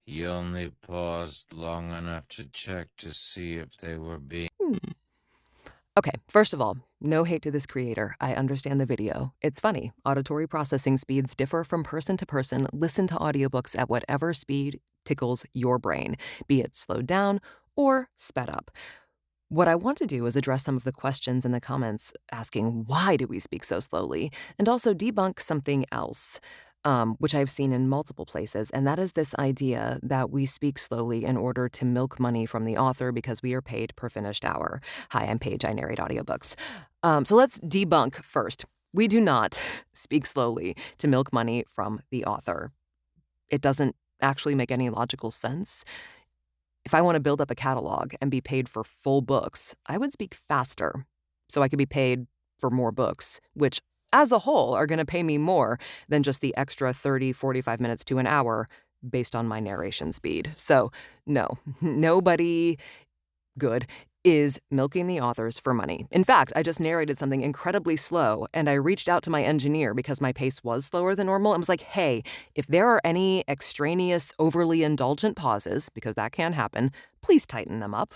He only paused long enough to check to see if they were being. Okay, first of all, no hate to this creator. I understand the video. It's funny. Auditory processing speeds differ from person to person. Listen to audiobooks at whatever speed tickles your brain, be it slowed down or sped up. What I want to do is address some of the questions in the comments asking why do we speak so slowly, and also debunk something else, which I've seen in multiple places, and that is this idea that we speak slowly in order to milk money from the author because we are paid per finished hour. Hi, I'm Paige. I narrate audiobooks. So let's debunk first. We do not speak slowly to milk money from the author. It doesn't actually make any logical sense. If I want to build up a catalog and be paid for full books, I would speak faster so I could be paid for more books, which as a whole are going to pay me more than just the extra 30, 45 minutes to an hour based on my narration speed. So, no, nobody good is milking the authors for money. In fact, I just narrated something incredibly slow, and I reached out to my engineer because my pace was slower than normal and was like, hey, if there are any extraneous, overly indulgent pauses, because that can happen, please tighten them up.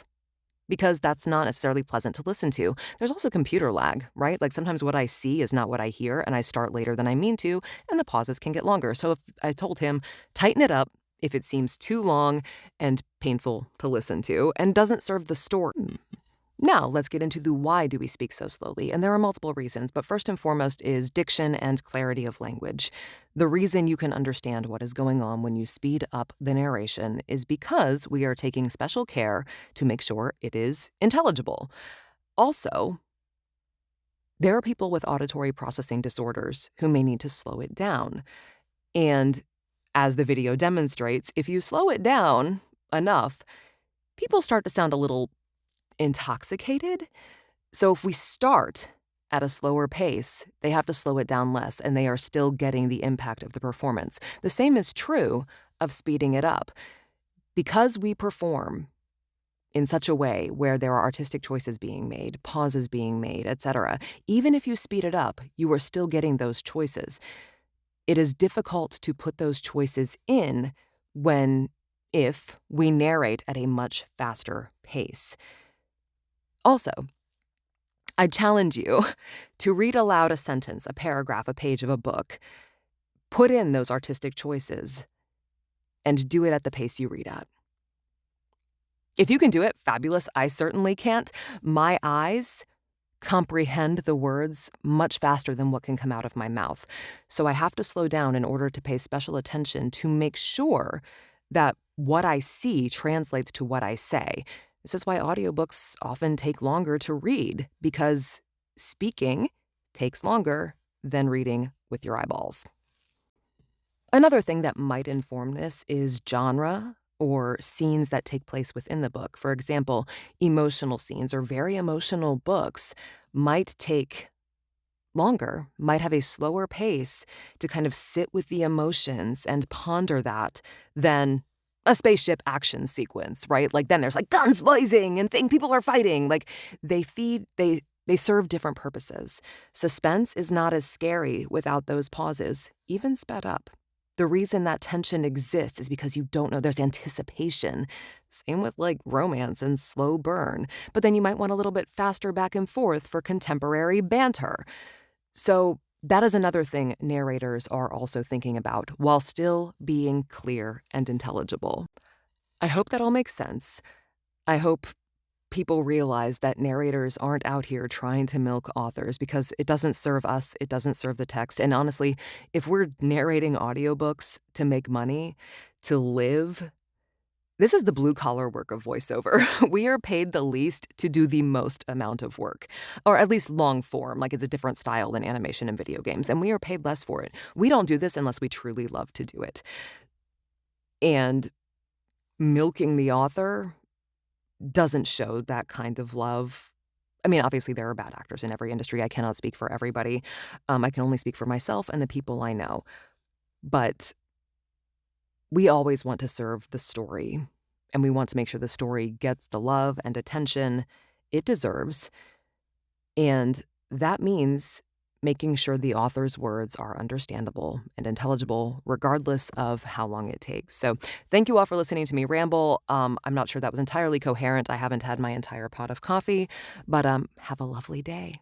Because that's not necessarily pleasant to listen to. There's also computer lag, right? Like sometimes what I see is not what I hear, and I start later than I mean to, and the pauses can get longer. So if I told him, tighten it up if it seems too long and painful to listen to and doesn't serve the story. Now, let's get into the why do we speak so slowly. And there are multiple reasons, but first and foremost is diction and clarity of language. The reason you can understand what is going on when you speed up the narration is because we are taking special care to make sure it is intelligible. Also, there are people with auditory processing disorders who may need to slow it down. And as the video demonstrates, if you slow it down enough, people start to sound a little intoxicated. So if we start at a slower pace, they have to slow it down less, and they are still getting the impact of the performance. The same is true of speeding it up. Because we perform in such a way where there are artistic choices being made, pauses being made, etc., even if you speed it up, you are still getting those choices. It is difficult to put those choices in if we narrate at a much faster pace. Also, I challenge you to read aloud a sentence, a paragraph, a page of a book. Put in those artistic choices and do it at the pace you read at. If you can do it, fabulous. I certainly can't. My eyes comprehend the words much faster than what can come out of my mouth. So I have to slow down in order to pay special attention to make sure that what I see translates to what I say. This is why audiobooks often take longer to read, because speaking takes longer than reading with your eyeballs. Another thing that might inform this is genre or scenes that take place within the book. For example, emotional scenes or very emotional books might take longer, might have a slower pace to kind of sit with the emotions and ponder that than a spaceship action sequence, right? Like then there's like guns blazing and people are fighting. Like they serve different purposes. Suspense is not as scary without those pauses, even sped up. The reason that tension exists is because you don't know. There's anticipation. Same with like romance and slow burn. But then you might want a little bit faster back and forth for contemporary banter. So that is another thing narrators are also thinking about while still being clear and intelligible. I hope that all makes sense. I hope people realize that narrators aren't out here trying to milk authors because it doesn't serve us, it doesn't serve the text. And honestly, if we're narrating audiobooks to make money, to live, this is the blue-collar work of voiceover. We are paid the least to do the most amount of work, or at least long form, like it's a different style than animation and video games, and we are paid less for it. We don't do this unless we truly love to do it. And milking the author doesn't show that kind of love. I mean, obviously, there are bad actors in every industry. I cannot speak for everybody. I can only speak for myself and the people I know. But we always want to serve the story, and we want to make sure the story gets the love and attention it deserves. And that means making sure the author's words are understandable and intelligible, regardless of how long it takes. So, thank you all for listening to me ramble. I'm not sure that was entirely coherent. I haven't had my entire pot of coffee, but have a lovely day.